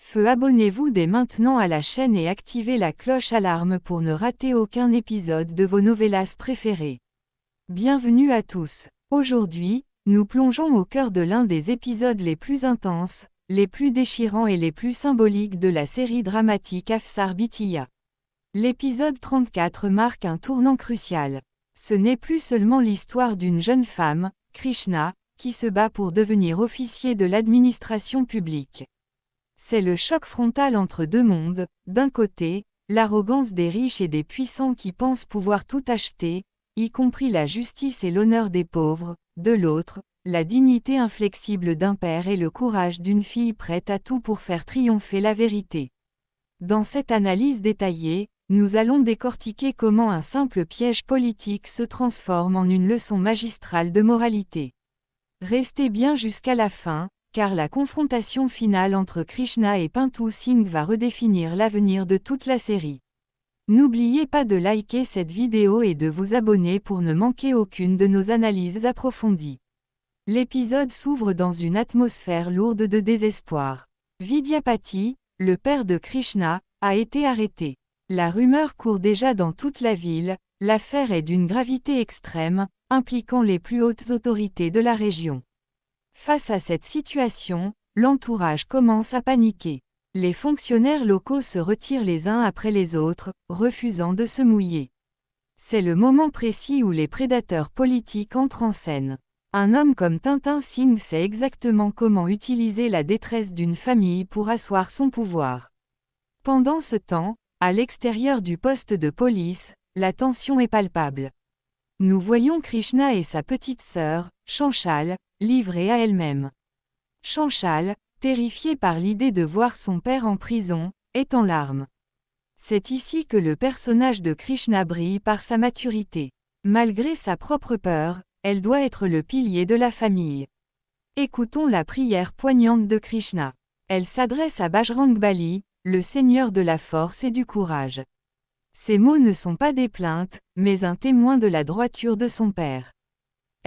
feu, abonnez-vous dès maintenant à la chaîne et activez la cloche alarme pour ne rater aucun épisode de vos novellas préférés. Bienvenue à tous. Aujourd'hui, nous plongeons au cœur de l'un des épisodes les plus intenses, les plus déchirants et les plus symboliques de la série dramatique Afsar Bitiya. L'épisode 34 marque un tournant crucial. Ce n'est plus seulement l'histoire d'une jeune femme, Krishna, qui se bat pour devenir officier de l'administration publique. C'est le choc frontal entre deux mondes, d'un côté, l'arrogance des riches et des puissants qui pensent pouvoir tout acheter, y compris la justice et l'honneur des pauvres, de l'autre, la dignité inflexible d'un père et le courage d'une fille prête à tout pour faire triompher la vérité. Dans cette analyse détaillée, nous allons décortiquer comment un simple piège politique se transforme en une leçon magistrale de moralité. Restez bien jusqu'à la fin, car la confrontation finale entre Krishna et Pintu Singh va redéfinir l'avenir de toute la série. N'oubliez pas de liker cette vidéo et de vous abonner pour ne manquer aucune de nos analyses approfondies. L'épisode s'ouvre dans une atmosphère lourde de désespoir. Vidyapati, le père de Krishna, a été arrêté. La rumeur court déjà dans toute la ville, l'affaire est d'une gravité extrême, impliquant les plus hautes autorités de la région. Face à cette situation, l'entourage commence à paniquer. Les fonctionnaires locaux se retirent les uns après les autres, refusant de se mouiller. C'est le moment précis où les prédateurs politiques entrent en scène. Un homme comme Tintin Singh sait exactement comment utiliser la détresse d'une famille pour asseoir son pouvoir. Pendant ce temps, à l'extérieur du poste de police, la tension est palpable. Nous voyons Krishna et sa petite sœur, Chanchal, livrés à elle-même. Chanchal, terrifiée par l'idée de voir son père en prison, est en larmes. C'est ici que le personnage de Krishna brille par sa maturité. Malgré sa propre peur, elle doit être le pilier de la famille. Écoutons la prière poignante de Krishna. Elle s'adresse à Bajrangbali, le seigneur de la force et du courage. Ces mots ne sont pas des plaintes, mais un témoin de la droiture de son père.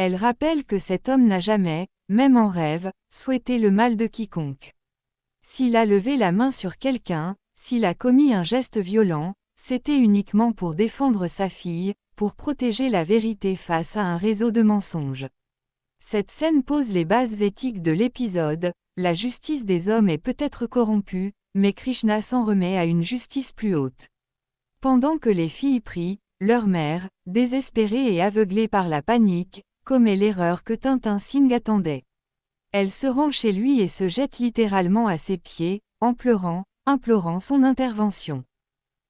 Elle rappelle que cet homme n'a jamais, même en rêve, souhaité le mal de quiconque. S'il a levé la main sur quelqu'un, s'il a commis un geste violent, c'était uniquement pour défendre sa fille, pour protéger la vérité face à un réseau de mensonges. Cette scène pose les bases éthiques de l'épisode, la justice des hommes est peut-être corrompue, mais Krishna s'en remet à une justice plus haute. Pendant que les filles prient, leur mère, désespérée et aveuglée par la panique, commet l'erreur que Tintin Singh attendait. Elle se rend chez lui et se jette littéralement à ses pieds, en pleurant, implorant son intervention.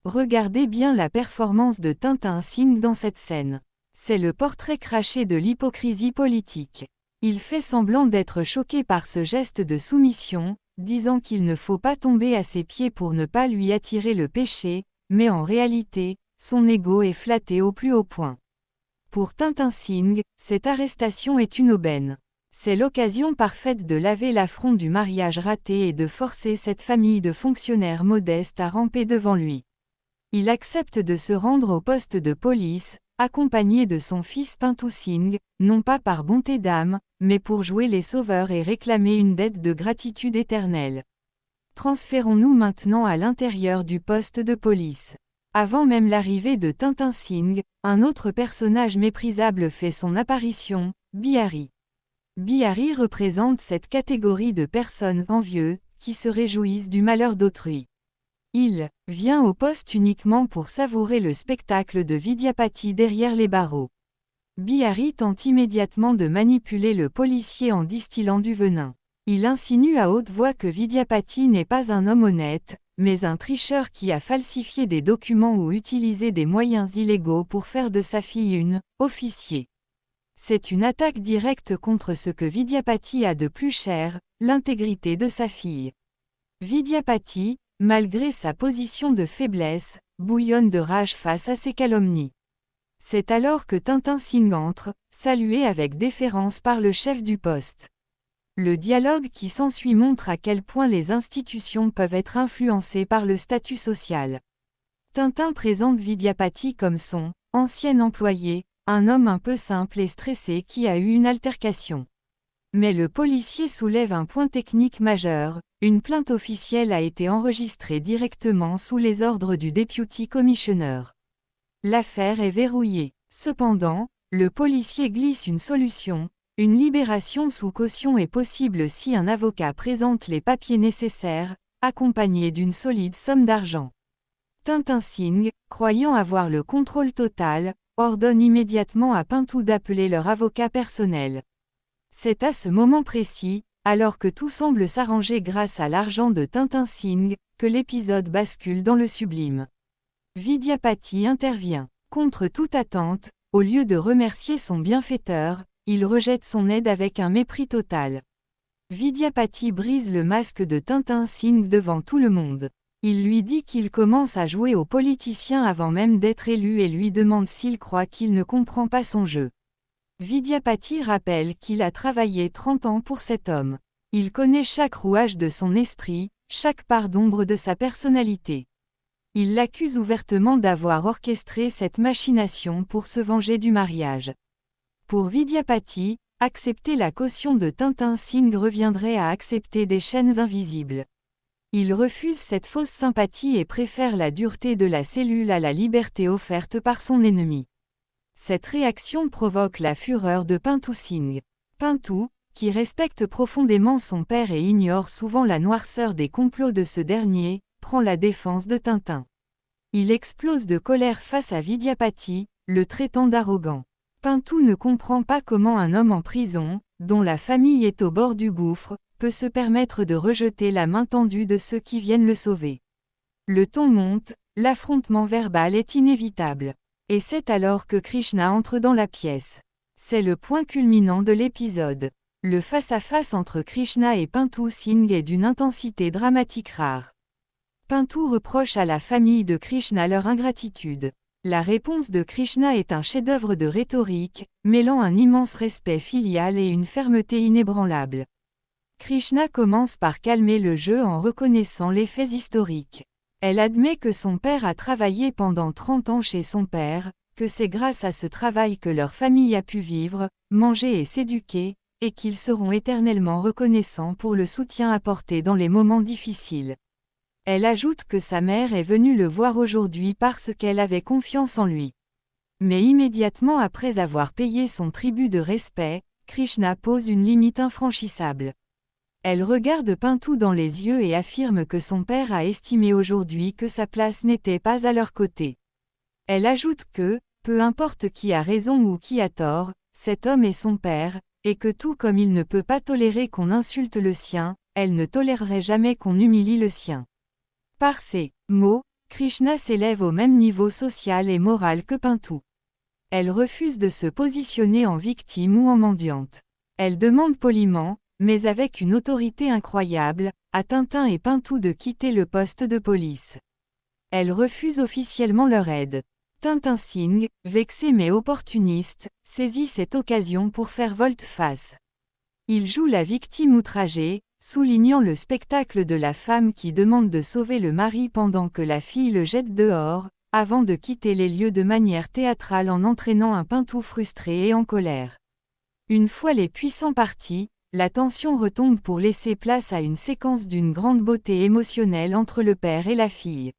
Regardez bien la performance de Tintin Singh dans cette scène. C'est le portrait craché de l'hypocrisie politique. Il fait semblant d'être choqué par ce geste de soumission, disant qu'il ne faut pas tomber à ses pieds pour ne pas lui attirer le péché, mais en réalité, son ego est flatté au plus haut point. Pour Tintin Singh, cette arrestation est une aubaine. C'est l'occasion parfaite de laver l'affront du mariage raté et de forcer cette famille de fonctionnaires modestes à ramper devant lui. Il accepte de se rendre au poste de police, accompagné de son fils Pintu Singh, non pas par bonté d'âme, mais pour jouer les sauveurs et réclamer une dette de gratitude éternelle. Transférons-nous maintenant à l'intérieur du poste de police. Avant même l'arrivée de Tintin Singh, un autre personnage méprisable fait son apparition, Bihari. Bihari représente cette catégorie de personnes envieuses, qui se réjouissent du malheur d'autrui. Il vient au poste uniquement pour savourer le spectacle de Vidyapati derrière les barreaux. Bihari tente immédiatement de manipuler le policier en distillant du venin. Il insinue à haute voix que Vidyapati n'est pas un homme honnête, mais un tricheur qui a falsifié des documents ou utilisé des moyens illégaux pour faire de sa fille une officier. C'est une attaque directe contre ce que Vidyapati a de plus cher, l'intégrité de sa fille. Vidyapati, malgré sa position de faiblesse, bouillonne de rage face à ces calomnies. C'est alors que Tintin Singh entre, salué avec déférence par le chef du poste. Le dialogue qui s'ensuit montre à quel point les institutions peuvent être influencées par le statut social. Tintin présente Vidyapati comme son ancien employé, un homme un peu simple et stressé qui a eu une altercation. Mais le policier soulève un point technique majeur, une plainte officielle a été enregistrée directement sous les ordres du Deputy Commissioner. L'affaire est verrouillée. Cependant, le policier glisse une solution, une libération sous caution est possible si un avocat présente les papiers nécessaires, accompagné d'une solide somme d'argent. Tintin Singh, croyant avoir le contrôle total, ordonne immédiatement à Pintou d'appeler leur avocat personnel. C'est à ce moment précis, alors que tout semble s'arranger grâce à l'argent de Tintin Singh, que l'épisode bascule dans le sublime. Vidyapati intervient. Contre toute attente, au lieu de remercier son bienfaiteur, il rejette son aide avec un mépris total. Vidyapati brise le masque de Tintin Singh devant tout le monde. Il lui dit qu'il commence à jouer au politicien avant même d'être élu et lui demande s'il croit qu'il ne comprend pas son jeu. Vidyapati rappelle qu'il a travaillé 30 ans pour cet homme. Il connaît chaque rouage de son esprit, chaque part d'ombre de sa personnalité. Il l'accuse ouvertement d'avoir orchestré cette machination pour se venger du mariage. Pour Vidyapati, accepter la caution de Tintin Singh reviendrait à accepter des chaînes invisibles. Il refuse cette fausse sympathie et préfère la dureté de la cellule à la liberté offerte par son ennemi. Cette réaction provoque la fureur de Pintou Singh. Pintou, qui respecte profondément son père et ignore souvent la noirceur des complots de ce dernier, prend la défense de Tintin. Il explose de colère face à Vidyapati, le traitant d'arrogant. Pintou ne comprend pas comment un homme en prison, dont la famille est au bord du gouffre, peut se permettre de rejeter la main tendue de ceux qui viennent le sauver. Le ton monte, l'affrontement verbal est inévitable. Et c'est alors que Krishna entre dans la pièce. C'est le point culminant de l'épisode. Le face-à-face entre Krishna et Pintou Singh est d'une intensité dramatique rare. Pintou reproche à la famille de Krishna leur ingratitude. La réponse de Krishna est un chef-d'œuvre de rhétorique, mêlant un immense respect filial et une fermeté inébranlable. Krishna commence par calmer le jeu en reconnaissant les faits historiques. Elle admet que son père a travaillé pendant 30 ans chez son père, que c'est grâce à ce travail que leur famille a pu vivre, manger et s'éduquer, et qu'ils seront éternellement reconnaissants pour le soutien apporté dans les moments difficiles. Elle ajoute que sa mère est venue le voir aujourd'hui parce qu'elle avait confiance en lui. Mais immédiatement après avoir payé son tribut de respect, Krishna pose une limite infranchissable. Elle regarde Pintou dans les yeux et affirme que son père a estimé aujourd'hui que sa place n'était pas à leur côté. Elle ajoute que, peu importe qui a raison ou qui a tort, cet homme est son père, et que tout comme il ne peut pas tolérer qu'on insulte le sien, elle ne tolérerait jamais qu'on humilie le sien. Par ces mots, Krishna s'élève au même niveau social et moral que Pintou. Elle refuse de se positionner en victime ou en mendiante. Elle demande poliment, mais avec une autorité incroyable, à Tintin et Pintou de quitter le poste de police. Elle refuse officiellement leur aide. Tintin Singh, vexé mais opportuniste, saisit cette occasion pour faire volte-face. Il joue la victime outragée, soulignant le spectacle de la femme qui demande de sauver le mari pendant que la fille le jette dehors, avant de quitter les lieux de manière théâtrale en entraînant un Pintou frustré et en colère. Une fois les puissants partis, la tension retombe pour laisser place à une séquence d'une grande beauté émotionnelle entre le père et la fille.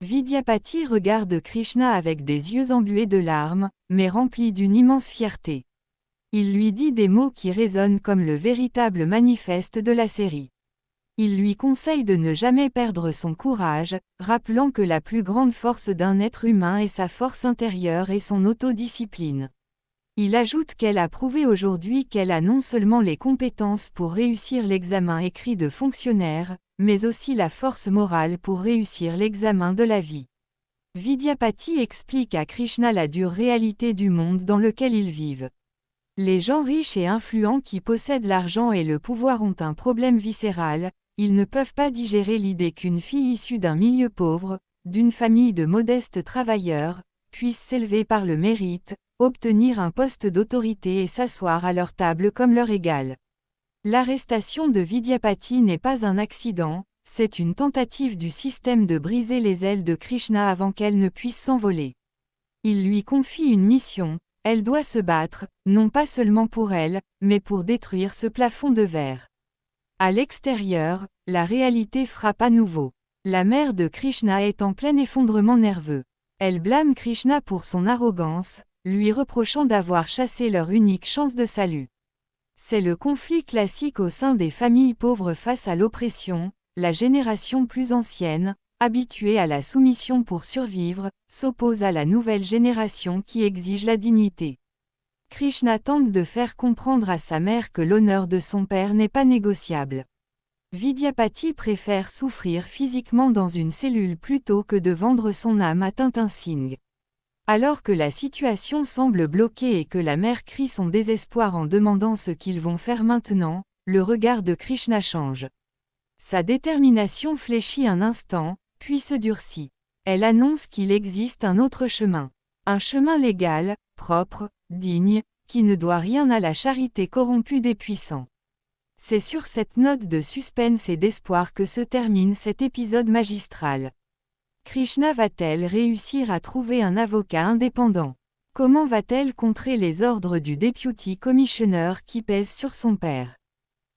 Vidyapati regarde Krishna avec des yeux embués de larmes, mais remplis d'une immense fierté. Il lui dit des mots qui résonnent comme le véritable manifeste de la série. Il lui conseille de ne jamais perdre son courage, rappelant que la plus grande force d'un être humain est sa force intérieure et son autodiscipline. Il ajoute qu'elle a prouvé aujourd'hui qu'elle a non seulement les compétences pour réussir l'examen écrit de fonctionnaire, mais aussi la force morale pour réussir l'examen de la vie. Vidyapati explique à Krishna la dure réalité du monde dans lequel ils vivent. Les gens riches et influents qui possèdent l'argent et le pouvoir ont un problème viscéral, ils ne peuvent pas digérer l'idée qu'une fille issue d'un milieu pauvre, d'une famille de modestes travailleurs, puisse s'élever par le mérite, obtenir un poste d'autorité et s'asseoir à leur table comme leur égal. L'arrestation de Vidyapati n'est pas un accident, c'est une tentative du système de briser les ailes de Krishna avant qu'elle ne puisse s'envoler. Il lui confie une mission, Elle doit se battre, non pas seulement pour elle, mais pour détruire ce plafond de verre. À l'extérieur, la réalité frappe à nouveau. La mère de Krishna est en plein effondrement nerveux. Elle blâme Krishna pour son arrogance, lui reprochant d'avoir chassé leur unique chance de salut. C'est le conflit classique au sein des familles pauvres face à l'oppression. La génération plus ancienne, habituée à la soumission pour survivre, s'oppose à la nouvelle génération qui exige la dignité. Krishna tente de faire comprendre à sa mère que l'honneur de son père n'est pas négociable. Vidyapati préfère souffrir physiquement dans une cellule plutôt que de vendre son âme à Tintin Singh. Alors que la situation semble bloquée et que la mère crie son désespoir en demandant ce qu'ils vont faire maintenant, le regard de Krishna change. Sa détermination fléchit un instant, puis se durcit. Elle annonce qu'il existe un autre chemin. Un chemin légal, propre, digne, qui ne doit rien à la charité corrompue des puissants. C'est sur cette note de suspense et d'espoir que se termine cet épisode magistral. Krishna va-t-elle réussir à trouver un avocat indépendant? Comment va-t-elle contrer les ordres du Deputy Commissioner qui pèsent sur son père?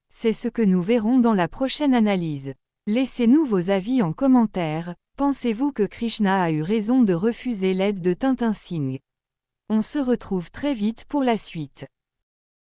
C'est ce que nous verrons dans la prochaine analyse. Laissez-nous vos avis en commentaire. Pensez-vous que Krishna a eu raison de refuser l'aide de Tintin Singh? On se retrouve très vite pour la suite.